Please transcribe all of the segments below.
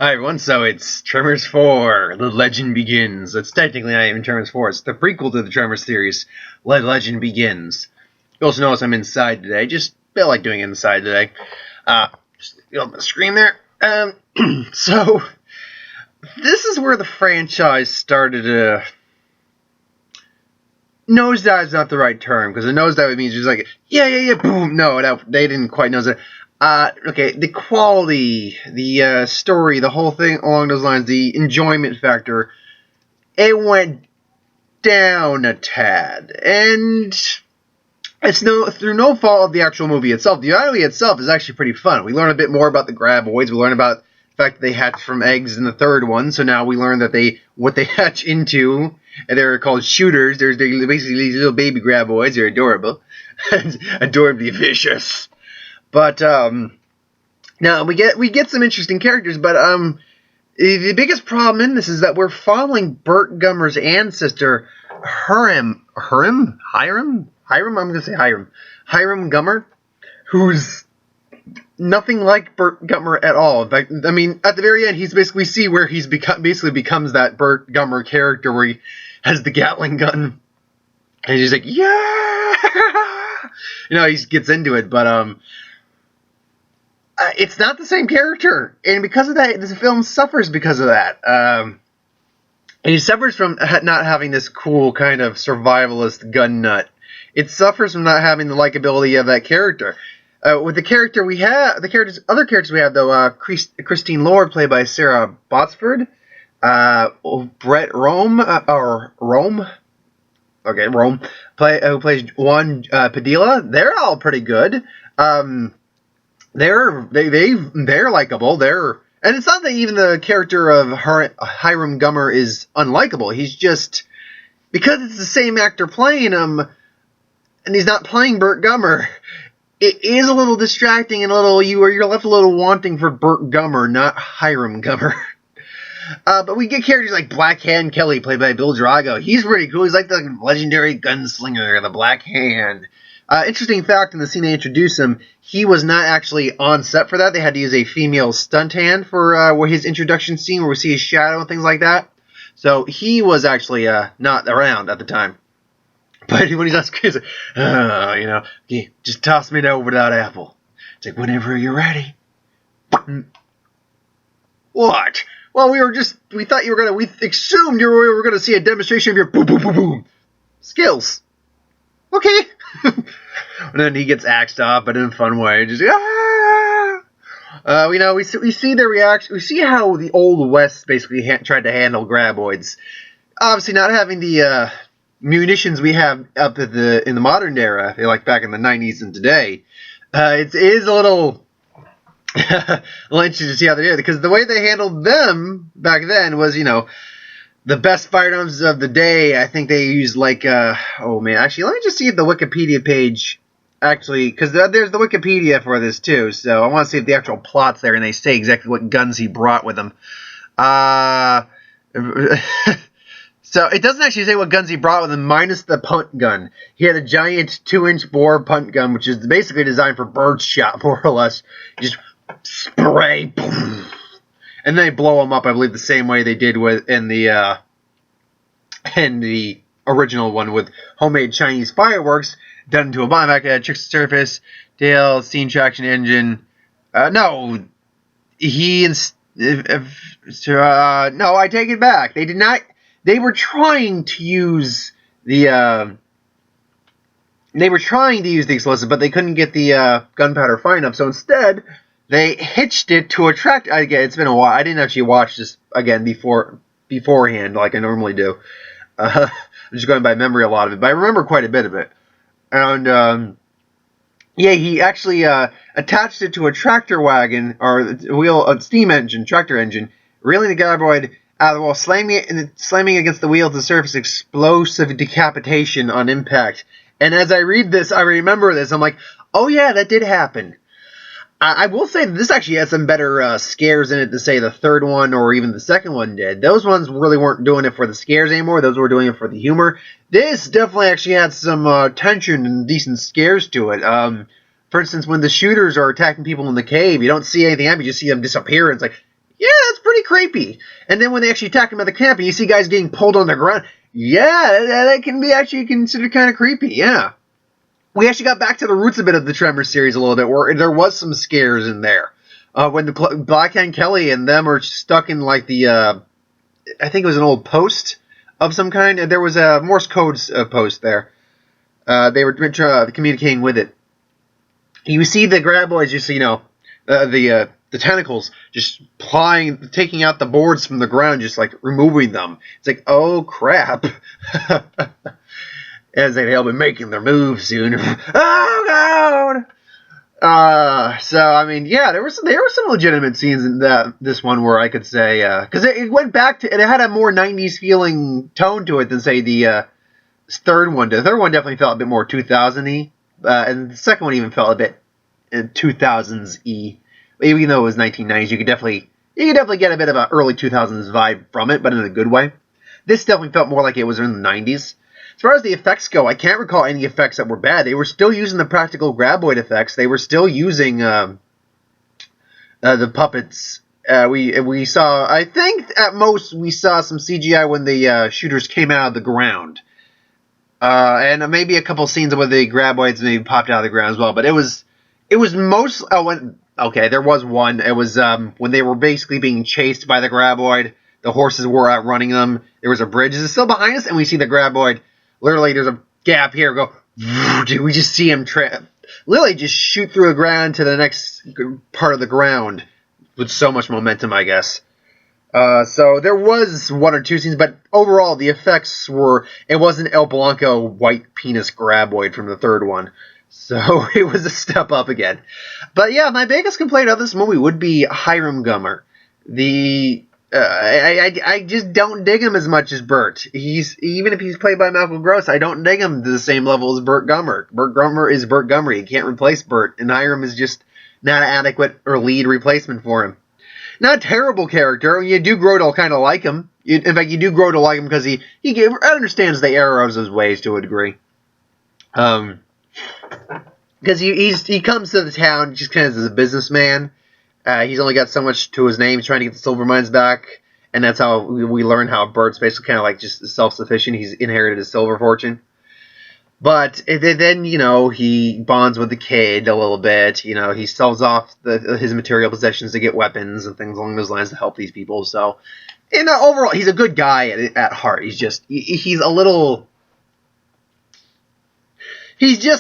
Hi everyone, so it's Tremors 4, The Legend Begins. It's technically not even Tremors 4, it's the prequel to the Tremors series, Legend Begins. You also notice I'm inside today, just feel like doing it inside today. Just on the screen there. So, this is where the franchise started to... Nosedive is not the right term, because a nosedive means just like, yeah, boom. No, they didn't quite nosedive. Okay, the quality, the story, the whole thing along those lines, the enjoyment factor, it went down a tad. And it's through no fault of the actual movie itself. The movie itself is actually pretty fun. We learn a bit more about the graboids. We learn about the fact that they hatch from eggs in the third one. So now we learn that what they hatch into, and they're called shooters. They're basically these little baby graboids. They're adorable. Adorably vicious. But now we get some interesting characters, but the biggest problem in this is that we're following Burt Gummer's ancestor, Hiram, I'm gonna say Hiram Gummer, who's nothing like Burt Gummer at all. In fact, I mean, at the very end, he's basically see where he's becomes that Burt Gummer character where he has the Gatling gun, and he's like, yeah, he gets into it, but it's not the same character, and because of that, this film suffers because of that. He suffers from not having this cool kind of survivalist gun nut. It suffers from not having the likability of that character. With the character we have, other characters we have though, Christine Lord, played by Sarah Botsford, Brett Rome, who plays Juan Padilla. They're all pretty good. They're likable. And it's not that even the character of Hiram Gummer is unlikable. He's just, because it's the same actor playing him, and he's not playing Burt Gummer, it is a little distracting and you're left a little wanting for Burt Gummer, not Hiram Gummer. But we get characters like Black Hand Kelly, played by Bill Drago. He's pretty cool. He's like the legendary gunslinger, the Black Hand. Interesting fact, in the scene they introduced him, he was not actually on set for that. They had to use a female stunt hand for his introduction scene where we see his shadow and things like that. So he was actually not around at the time. But when he's on screen, he's like, just toss me over that apple. It's like, whenever you're ready. What? Well, we assumed we were gonna see a demonstration of your boom, boom, boom, boom skills. Okay. And then he gets axed off, but in a fun way. Just we see their reaction. We see how the Old West basically tried to handle graboids. Obviously, not having the munitions we have up in the modern era, like back in the 90s and today. It is a little interesting to see how they did it, because the way they handled them back then was, the best firearms of the day. I think they used actually, let me just see if the Wikipedia page because there's the Wikipedia for this too, so I want to see if the actual plot's there and they say exactly what guns he brought with him. So it doesn't actually say what guns he brought with him, minus the punt gun. He had a giant 2-inch bore punt gun, which is basically designed for birdshot, more or less. You just spray, boom, and they blow them up, I believe, the same way they did in the original one with homemade Chinese fireworks done into a bomb. Back at Trick's surface, tail, steam traction engine. No, I take it back. They did not. They were trying to use the. They were trying to use the explosive, but they couldn't get the gunpowder fine enough. So instead, they hitched it to a tractor. Again, it's been a while. I didn't actually watch this again beforehand like I normally do. I'm just going by memory a lot of it, but I remember quite a bit of it. And he actually attached it to a tractor wagon or a steam engine, tractor engine, reeling the graboid out of the wall, slamming against the wheel to the surface, explosive decapitation on impact. And as I read this, I remember this. I'm like, oh yeah, that did happen. I will say that this actually had some better scares in it than, say, the third one or even the second one did. Those ones really weren't doing it for the scares anymore. Those were doing it for the humor. This definitely actually had some tension and decent scares to it. For instance, when the shooters are attacking people in the cave, you don't see anything happen. You just see them disappear. And it's like, yeah, that's pretty creepy. And then when they actually attack him at the camp and you see guys getting pulled on the ground, yeah, that can be actually considered kind of creepy, yeah. We actually got back to the roots a bit of the Tremors series a little bit, where there was some scares in there. When the Black Hand Kelly and them are stuck in like the, I think it was an old post of some kind. There was a Morse code post there. They were communicating with it. You see the graboids, just the tentacles just taking out the boards from the ground, just like removing them. It's like, oh crap. As they'll be making their move soon. Oh god! So I mean, yeah, there were some legitimate scenes in this one where I could say, because it went back to, it had a more 90s feeling tone to it than say the third one did. The third one definitely felt a bit more 2000y, and the second one even felt a bit 2000s-y. Even though it was 1990s, you could definitely get a bit of an early 2000s vibe from it, but in a good way. This definitely felt more like it was in the 90s. As far as the effects go, I can't recall any effects that were bad. They were still using the practical graboid effects. They were still using the puppets. We saw, I think at most we saw some CGI when the shooters came out of the ground. And maybe a couple scenes where the graboids maybe popped out of the ground as well. But it was most, okay, there was one. It was when they were basically being chased by the graboid. The horses were outrunning them. There was a bridge. Is it still behind us? And we see the graboid. Literally, there's a gap here. We just see him literally just shoot through the ground to the next part of the ground with so much momentum, I guess. So there was one or two scenes, but overall the effects were. It wasn't El Blanco white penis graboid from the third one, so it was a step up again. But yeah, my biggest complaint of this movie would be Hiram Gummer. I just don't dig him as much as Burt. Even if he's played by Malcolm Gross, I don't dig him to the same level as Burt Gummer. Burt Gummer is Burt Gummer. You can't replace Burt, and Hiram is just not an adequate or lead replacement for him. Not a terrible character. You do grow to kind of like him. In fact, you do grow to like him because he understands the error of his ways to a degree. Because he comes to the town just kind of as a businessman. He's only got so much to his name. He's trying to get the silver mines back, and that's how we learn how Bert's basically kind of like just self-sufficient. He's inherited his silver fortune. But then, he bonds with the kid a little bit. He sells off his material possessions to get weapons and things along those lines to help these people. So, overall, he's a good guy at heart. He's just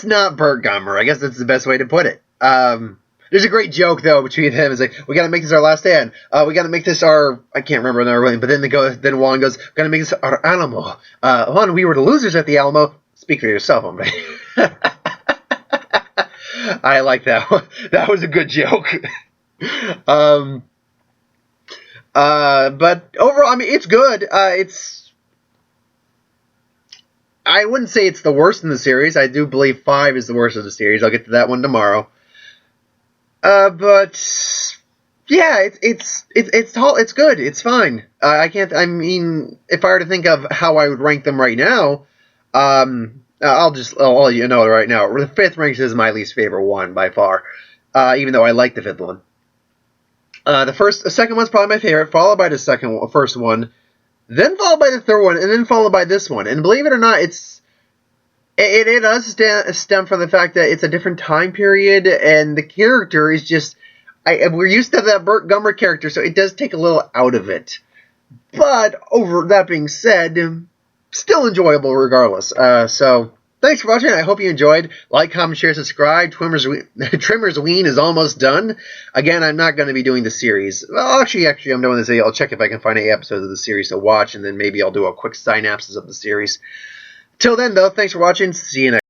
not Burt Gummer. I guess that's the best way to put it. There's a great joke though between them. It's like, we gotta make this our last stand. We gotta make this our, I can't remember another name, but then Juan goes, we gotta make this our Alamo. Juan, we were the losers at the Alamo. Speak for yourself, hombre. I like that one. That was a good joke. But overall, I mean, it's good. I wouldn't say it's the worst in the series. I do believe 5 is the worst of the series. I'll get to that one tomorrow. But yeah, it's good. It's fine. I mean, if I were to think of how I would rank them right now, I'll let you know right now. The 5th ranks is my least favorite one by far. Even though I like the 5th one. The second one's probably my favorite, followed by the first one, then followed by the third one, and then followed by this one. And believe it or not, it does stem from the fact that it's a different time period, and the character is just... we're used to that Burt Gummer character, so it does take a little out of it. But, over that being said, still enjoyable regardless. So, thanks for watching. I hope you enjoyed. Like, comment, share, subscribe. Tremors Ween is almost done. Again, I'm not going to be doing the series. Well, actually, I'm doing this video. I'll check if I can find any episodes of the series to watch, and then maybe I'll do a quick synopsis of the series. Till then, though, thanks for watching. See you next time.